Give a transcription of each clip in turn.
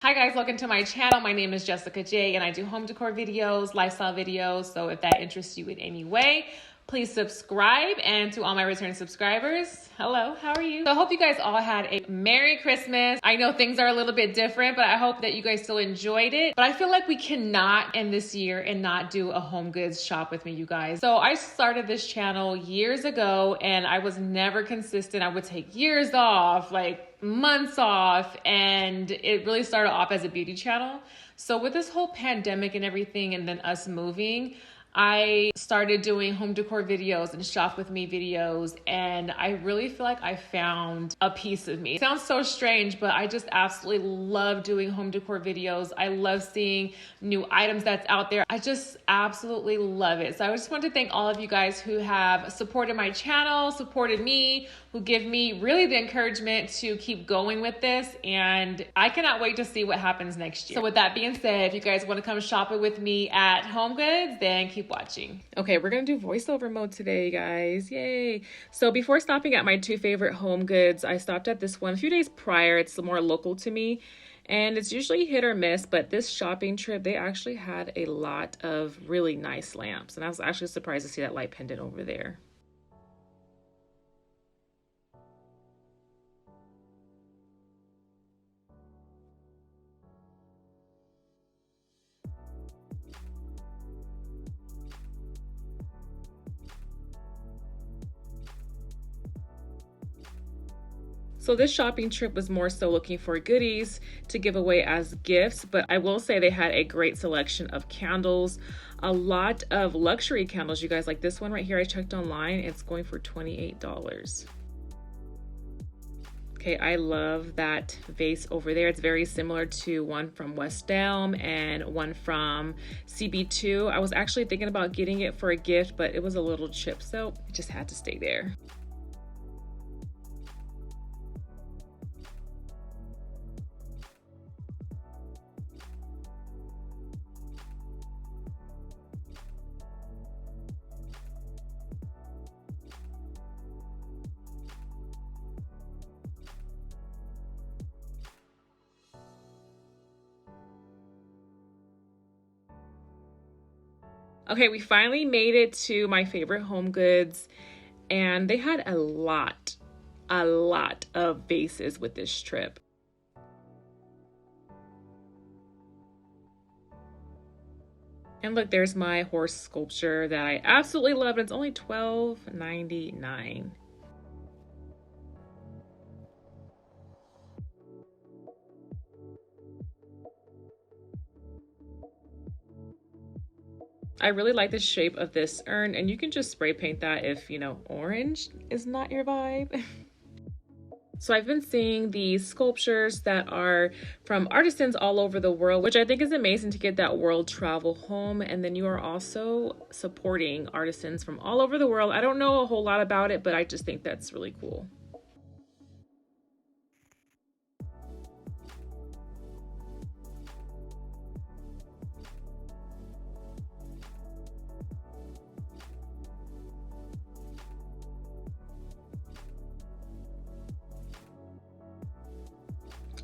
Hi guys, welcome to my channel. My name is Jessica J and I do home decor videos, lifestyle videos. So if that interests you in any way, please subscribe. And to all my return subscribers, hello, how are you? So I hope you guys all had a Merry Christmas. I know things are a little bit different, but I hope that you guys still enjoyed it. But I feel like we cannot end this year and not do a home goods shop with me, you guys. So I started this channel years ago and I was never consistent. I would take years off, like months off, and it really started off as a beauty channel. So with this whole pandemic and everything, and then us moving, I started doing home decor videos and shop with me videos, and I really feel like I found a piece of me. It sounds so strange, but I just absolutely love doing home decor videos. I love seeing new items that's out there. I just absolutely love it. So I just want to thank all of you guys who have supported my channel, supported me, who give me really the encouragement to keep going with this, and I cannot wait to see what happens next year. So with that being said, if you guys want to come shopping with me at HomeGoods, then keep watching. Okay, we're gonna do voiceover mode today, guys. Yay! So before stopping at my two favorite HomeGoods, I stopped at this one a few days prior. It's more local to me, and it's usually hit or miss, but this shopping trip, they actually had a lot of really nice lamps, and I was actually surprised to see that light pendant over there. So this shopping trip was more so looking for goodies to give away as gifts, but I will say they had a great selection of candles, a lot of luxury candles, you guys. Like this one right here, I checked online, it's going for $28. Okay, I love that vase over there. It's very similar to one from West Elm and one from CB2. I was actually thinking about getting it for a gift, but it was a little chip, so it just had to stay there. Okay, we finally made it to my favorite HomeGoods, and they had a lot of vases with this trip. And look, there's my horse sculpture that I absolutely love, and it's only $12.99. I really like the shape of this urn, and you can just spray paint that if, you know, orange is not your vibe. So I've been seeing these sculptures that are from artisans all over the world, which I think is amazing to get that world travel home. And then you are also supporting artisans from all over the world. I don't know a whole lot about it, but I just think that's really cool.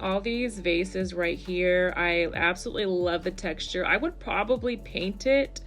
All these vases right here, I absolutely love the texture. I would probably paint it,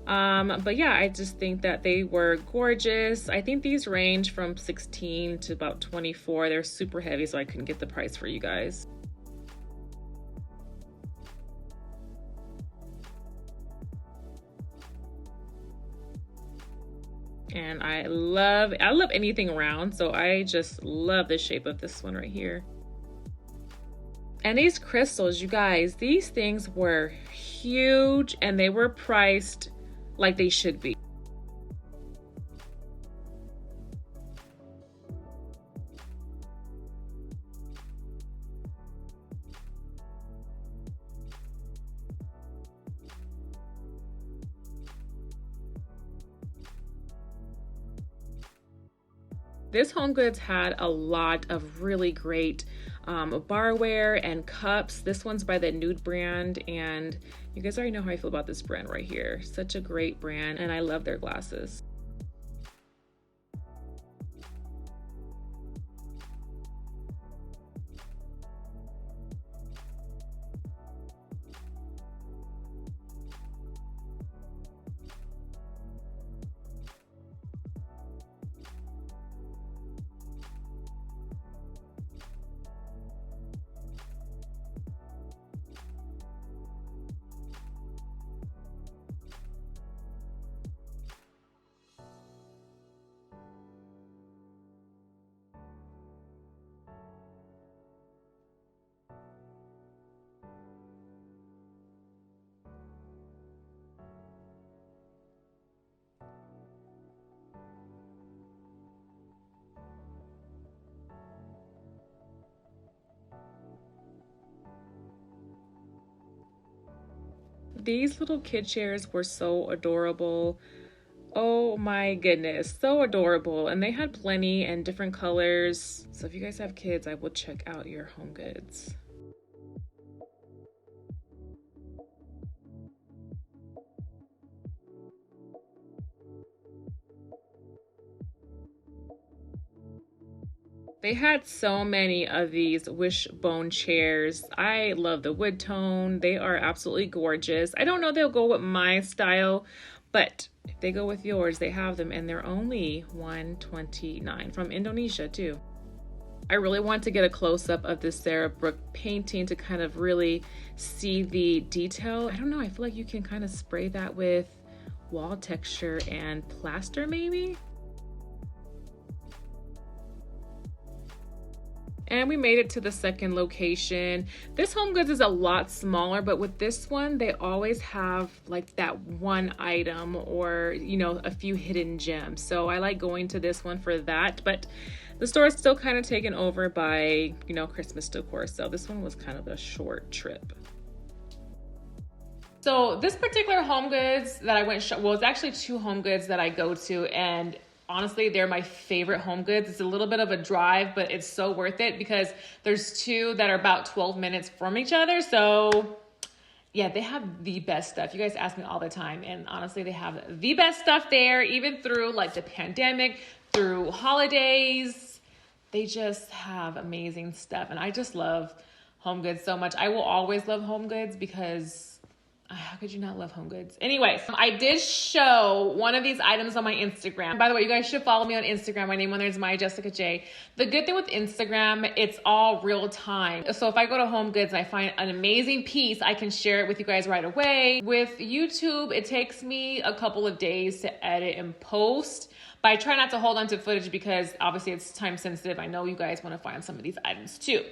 but yeah, I just think that they were gorgeous. I think these range from 16 to about 24. They're super heavy, so I couldn't get the price for you guys. And I love anything round, so I just love the shape of this one right here. And these crystals, you guys, these things were huge and they were priced like they should be. This HomeGoods had a lot of really great barware and cups. This one's by the Nude brand, and you guys already know how I feel about this brand right here. Such a great brand, and I love their glasses. these little kid chairs were so adorable. Oh my goodness, so adorable. And they had plenty and different colors. So if you guys have kids, I will check out your HomeGoods. They had so many of these wishbone chairs. I love the wood tone. They are absolutely gorgeous. I don't know if they'll go with my style, but if they go with yours, they have them, and they're only $129 from Indonesia too. I really want to get a close-up of this Sarah Brooke painting to kind of really see the detail. I don't know, I feel like you can kind of spray that with wall texture and plaster maybe. And we made it to the second location. This HomeGoods is a lot smaller, but with this one, they always have like that one item or, you know, a few hidden gems. So I like going to this one for that, but the store is still kind of taken over by, you know, Christmas decor. So this one was kind of a short trip. So this particular HomeGoods that I went, well, it's actually two HomeGoods that I go to, and honestly, they're my favorite HomeGoods. It's a little bit of a drive, but it's so worth it because there's two that are about 12 minutes from each other. So yeah, they have the best stuff. You guys ask me all the time, and honestly, they have the best stuff there, even through like the pandemic, through holidays. They just have amazing stuff, and I just love HomeGoods so much. I will always love HomeGoods because how could you not love HomeGoods? Anyways, I did show one of these items on my Instagram. By the way, you guys should follow me on Instagram. My name on there is MyJessicaJ. The good thing with Instagram, it's all real time. So if I go to HomeGoods and I find an amazing piece, I can share it with you guys right away. With YouTube, it takes me a couple of days to edit and post. But I try not to hold on to footage because obviously it's time sensitive. I know you guys want to find some of these items too.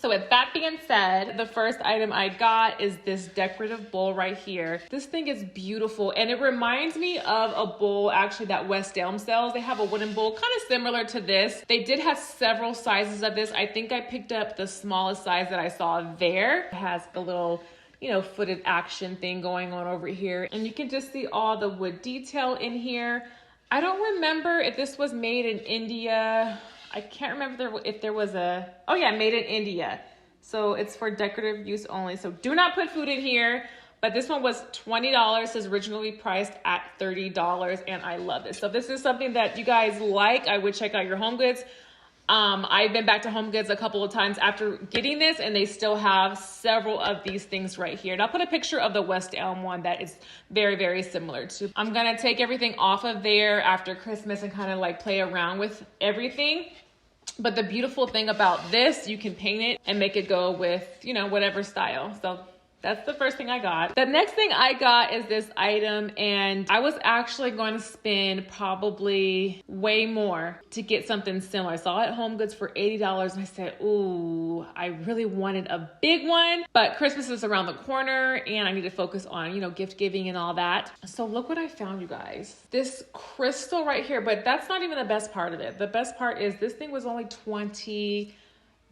So with that being said, the first item I got is this decorative bowl right here. This thing is beautiful, and it reminds me of a bowl actually that West Elm sells. They have a wooden bowl kind of similar to this. They did have several sizes of this. I think I picked up the smallest size that I saw there. It has a little, you know, footed action thing going on over here, and you can just see all the wood detail in here. I don't remember if this was made in India. I can't remember if there was a, oh yeah, made in India. So it's for decorative use only. So do not put food in here. But this one was $20. It was originally priced at $30, and I love this. So if this is something that you guys like, I would check out your HomeGoods. I've been back to HomeGoods a couple of times after getting this, and they still have several of these things right here. And I'll put a picture of the West Elm one that is very, very similar to. I'm gonna take everything off of there after Christmas and kind of like play around with everything. But the beautiful thing about this, you can paint it and make it go with, you know, whatever style. So that's the first thing I got. The next thing I got is this item, and I was actually going to spend probably way more to get something similar. I saw it at HomeGoods for $80, and I said, ooh, I really wanted a big one, but Christmas is around the corner, and I need to focus on, you know, gift giving and all that. So look what I found, you guys. This crystal right here, but that's not even the best part of it. The best part is this thing was only $20.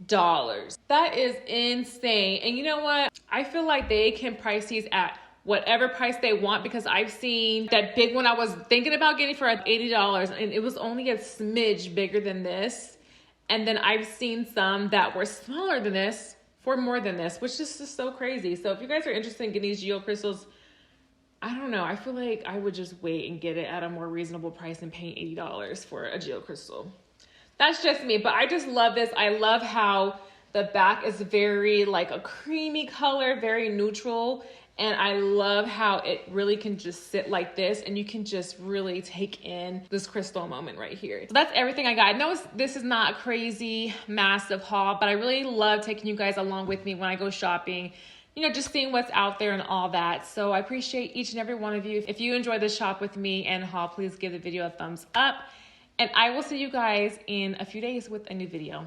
That is insane. And you know what? I feel like they can price these at whatever price they want, because I've seen that big one I was thinking about getting for $80, and it was only a smidge bigger than this. And then I've seen some that were smaller than this for more than this, which is just so crazy. So if you guys are interested in getting these geocrystals, I don't know, I feel like I would just wait and get it at a more reasonable price and pay $80 for a geocrystal. That's just me, but I just love this. I love how the back is very like a creamy color, very neutral. And I love how it really can just sit like this, and you can just really take in this crystal moment right here. So that's everything I got. I know this is not a crazy, massive haul, but I really love taking you guys along with me when I go shopping. You know, just seeing what's out there and all that. So I appreciate each and every one of you. If you enjoy this shop with me and haul, please give the video a thumbs up. And I will see you guys in a few days with a new video.